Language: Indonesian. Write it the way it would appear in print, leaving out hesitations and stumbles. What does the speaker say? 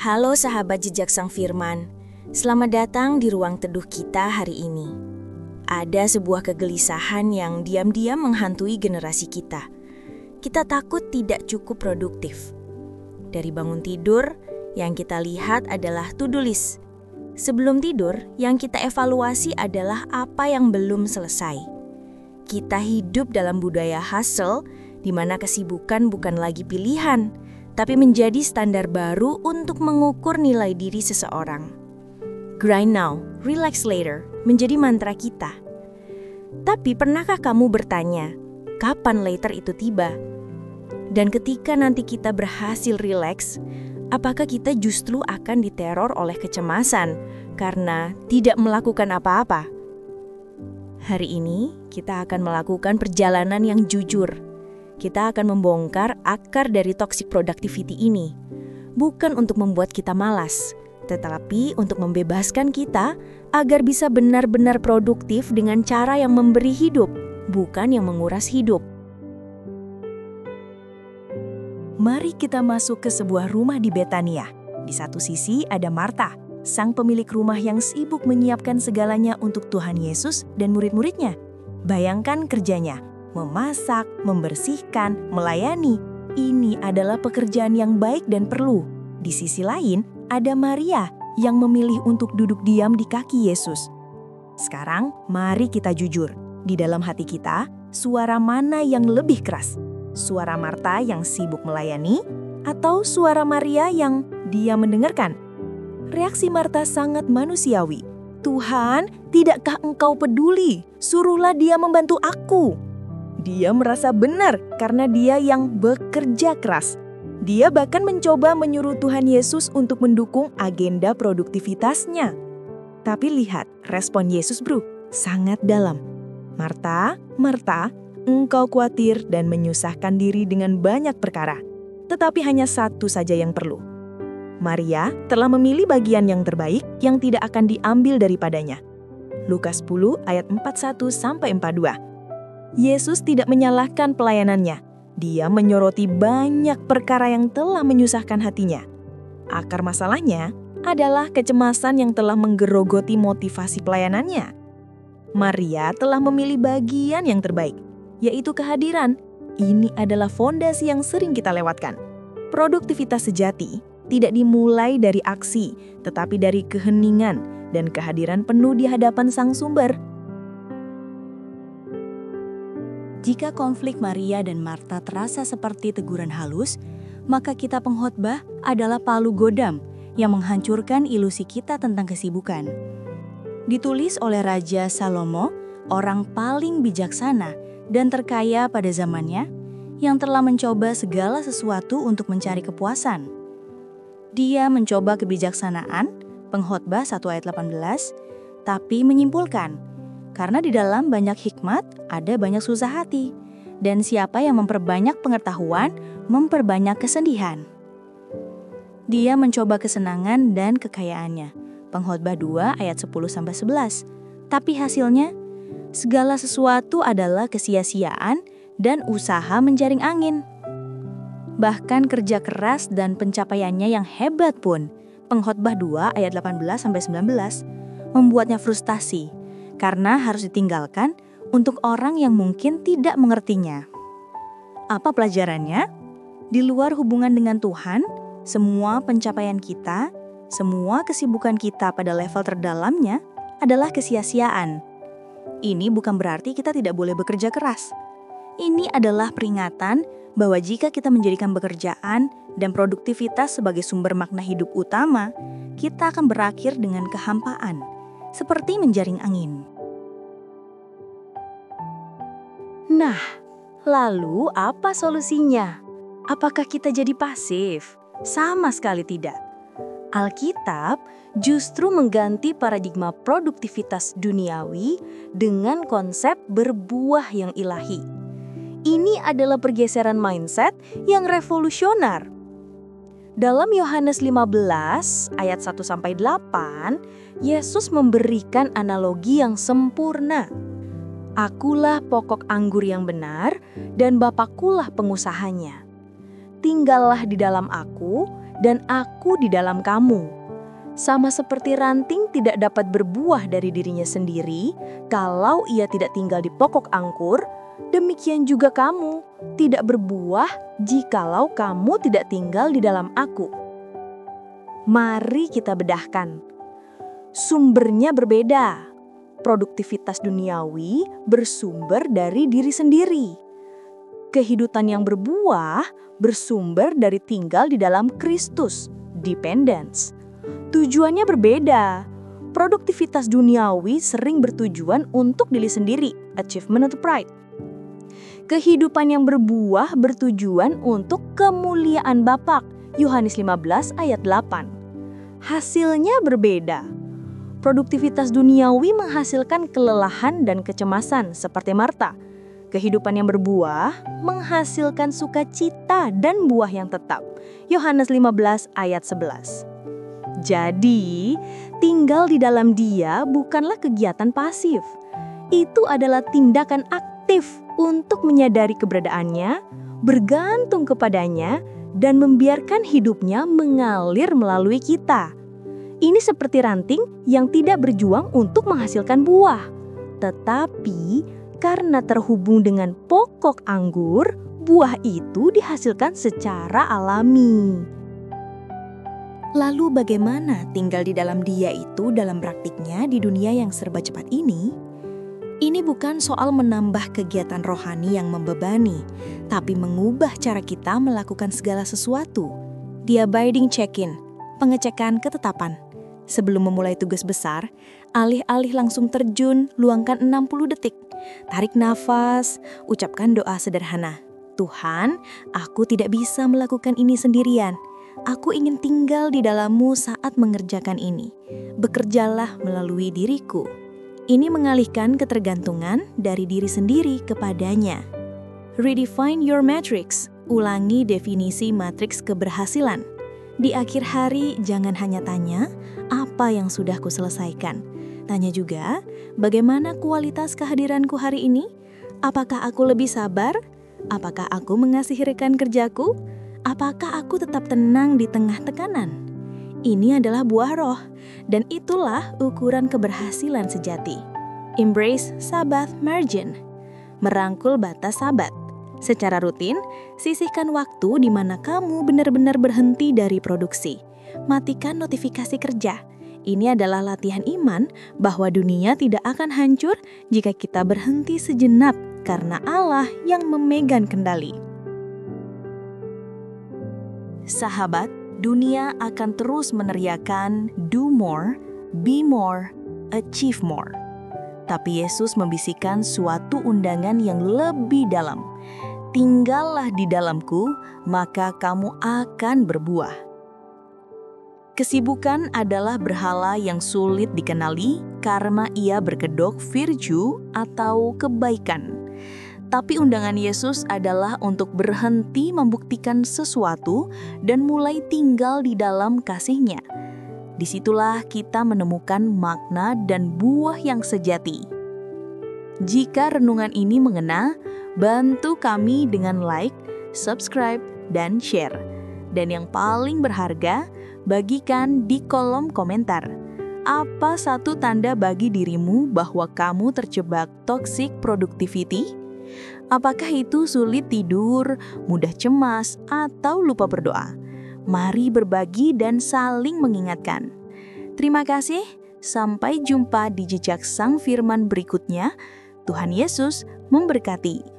Halo sahabat Jejak Sang Firman, selamat datang di ruang teduh kita hari ini. Ada sebuah kegelisahan yang diam-diam menghantui generasi kita. Kita takut tidak cukup produktif. Dari bangun tidur, yang kita lihat adalah to-do list. Sebelum tidur, yang kita evaluasi adalah apa yang belum selesai. Kita hidup dalam budaya hustle, di mana kesibukan bukan lagi pilihan, tapi menjadi standar baru untuk mengukur nilai diri seseorang. Grind now, relax later menjadi mantra kita. Tapi pernahkah kamu bertanya, kapan later itu tiba? Dan ketika nanti kita berhasil relax, apakah kita justru akan diteror oleh kecemasan karena tidak melakukan apa-apa? Hari ini kita akan melakukan perjalanan yang jujur. Kita akan membongkar akar dari toxic productivity ini. Bukan untuk membuat kita malas, tetapi untuk membebaskan kita agar bisa benar-benar produktif dengan cara yang memberi hidup, bukan yang menguras hidup. Mari kita masuk ke sebuah rumah di Betania. Di satu sisi ada Marta, sang pemilik rumah yang sibuk menyiapkan segalanya untuk Tuhan Yesus dan murid-muridnya. Bayangkan kerjanya. Memasak, membersihkan, melayani. Ini adalah pekerjaan yang baik dan perlu. Di sisi lain, ada Maria yang memilih untuk duduk diam di kaki Yesus. Sekarang, mari kita jujur. Di dalam hati kita, suara mana yang lebih keras? Suara Marta yang sibuk melayani atau suara Maria yang diam mendengarkan? Reaksi Marta sangat manusiawi. Tuhan, tidakkah engkau peduli? Suruhlah dia membantu aku. Dia merasa benar karena dia yang bekerja keras. Dia bahkan mencoba menyuruh Tuhan Yesus untuk mendukung agenda produktivitasnya. Tapi lihat respon Yesus sangat dalam. Marta, Marta, engkau khawatir dan menyusahkan diri dengan banyak perkara. Tetapi hanya satu saja yang perlu. Maria telah memilih bagian yang terbaik yang tidak akan diambil daripadanya. Lukas 10 ayat 41-42. Yesus tidak menyalahkan pelayanannya. Dia menyoroti banyak perkara yang telah menyusahkan hatinya. Akar masalahnya adalah kecemasan yang telah menggerogoti motivasi pelayanannya. Maria telah memilih bagian yang terbaik, yaitu kehadiran. Ini adalah fondasi yang sering kita lewatkan. Produktivitas sejati tidak dimulai dari aksi, tetapi dari keheningan dan kehadiran penuh di hadapan Sang Sumber. Jika konflik Maria dan Marta terasa seperti teguran halus, maka kita pengkhotbah adalah palu godam yang menghancurkan ilusi kita tentang kesibukan. Ditulis oleh Raja Salomo, orang paling bijaksana dan terkaya pada zamannya, yang telah mencoba segala sesuatu untuk mencari kepuasan. Dia mencoba kebijaksanaan, Pengkhotbah 1 ayat 18, tapi menyimpulkan, karena di dalam banyak hikmat, ada banyak susah hati. Dan siapa yang memperbanyak pengetahuan, memperbanyak kesedihan. Dia mencoba kesenangan dan kekayaannya. Pengkhotbah 2 ayat 10-11. Tapi hasilnya, segala sesuatu adalah kesia-siaan dan usaha menjaring angin. Bahkan kerja keras dan pencapaiannya yang hebat pun, Pengkhotbah 2 ayat 18-19, membuatnya frustasi. Karena harus ditinggalkan untuk orang yang mungkin tidak mengertinya. Apa pelajarannya? Di luar hubungan dengan Tuhan, semua pencapaian kita, semua kesibukan kita pada level terdalamnya adalah kesia-siaan. Ini bukan berarti kita tidak boleh bekerja keras. Ini adalah peringatan bahwa jika kita menjadikan pekerjaan dan produktivitas sebagai sumber makna hidup utama, kita akan berakhir dengan kehampaan, seperti menjaring angin. Nah, lalu apa solusinya? Apakah kita jadi pasif? Sama sekali tidak. Alkitab justru mengganti paradigma produktivitas duniawi dengan konsep berbuah yang ilahi. Ini adalah pergeseran mindset yang revolusioner. Dalam Yohanes 15 ayat 1-8, Yesus memberikan analogi yang sempurna. Akulah pokok anggur yang benar dan Bapakkulah pengusahanya. Tinggallah di dalam aku dan aku di dalam kamu. Sama seperti ranting tidak dapat berbuah dari dirinya sendiri kalau ia tidak tinggal di pokok angkur, demikian juga kamu tidak berbuah jikalau kamu tidak tinggal di dalam aku. Mari kita bedahkan. Sumbernya berbeda. Produktivitas duniawi bersumber dari diri sendiri. Kehidupan yang berbuah bersumber dari tinggal di dalam Kristus, dependence. Tujuannya berbeda. Produktivitas duniawi sering bertujuan untuk diri sendiri, achievement atau pride. Kehidupan yang berbuah bertujuan untuk kemuliaan Bapa, Yohanes 15 ayat 8. Hasilnya berbeda. Produktivitas duniawi menghasilkan kelelahan dan kecemasan seperti Marta. Kehidupan yang berbuah menghasilkan sukacita dan buah yang tetap. Yohanes 15 ayat 11. Jadi, tinggal di dalam Dia bukanlah kegiatan pasif. Itu adalah tindakan aktif untuk menyadari keberadaannya, bergantung kepadanya, dan membiarkan hidupnya mengalir melalui kita. Ini seperti ranting yang tidak berjuang untuk menghasilkan buah, tetapi karena terhubung dengan pokok anggur, buah itu dihasilkan secara alami. Lalu bagaimana tinggal di dalam Dia itu dalam praktiknya di dunia yang serba cepat ini? Ini bukan soal menambah kegiatan rohani yang membebani, tapi mengubah cara kita melakukan segala sesuatu. The abiding check-in, pengecekan ketetapan. Sebelum memulai tugas besar, alih-alih langsung terjun, luangkan 60 detik. Tarik nafas, ucapkan doa sederhana. Tuhan, aku tidak bisa melakukan ini sendirian. Aku ingin tinggal di dalam-Mu saat mengerjakan ini. Bekerjalah melalui diriku. Ini mengalihkan ketergantungan dari diri sendiri kepadanya. Redefine your matrix. Ulangi definisi matriks keberhasilan. Di akhir hari, jangan hanya tanya, apa yang sudah kuselesaikan? Tanya juga, bagaimana kualitas kehadiranku hari ini? Apakah aku lebih sabar? Apakah aku mengasihi rekan kerjaku? Apakah aku tetap tenang di tengah tekanan? Ini adalah buah roh, dan itulah ukuran keberhasilan sejati. Embrace Sabbath margin. Merangkul batas Sabat. Secara rutin, sisihkan waktu di mana kamu benar-benar berhenti dari produksi. Matikan notifikasi kerja. Ini adalah latihan iman bahwa dunia tidak akan hancur jika kita berhenti sejenak karena Allah yang memegang kendali. Sahabat, dunia akan terus meneriakan do more, be more, achieve more. Tapi Yesus membisikkan suatu undangan yang lebih dalam. Tinggallah di dalamku, maka kamu akan berbuah. Kesibukan adalah berhala yang sulit dikenali karena ia berkedok virtue atau kebaikan. Tapi undangan Yesus adalah untuk berhenti membuktikan sesuatu dan mulai tinggal di dalam kasih-Nya. Disitulah kita menemukan makna dan buah yang sejati. Jika renungan ini mengena, bantu kami dengan like, subscribe, dan share. Dan yang paling berharga, bagikan di kolom komentar. Apa satu tanda bagi dirimu bahwa kamu terjebak toxic productivity? Apakah itu sulit tidur, mudah cemas, atau lupa berdoa? Mari berbagi dan saling mengingatkan. Terima kasih, sampai jumpa di Jejak Sang Firman berikutnya. Tuhan Yesus memberkati.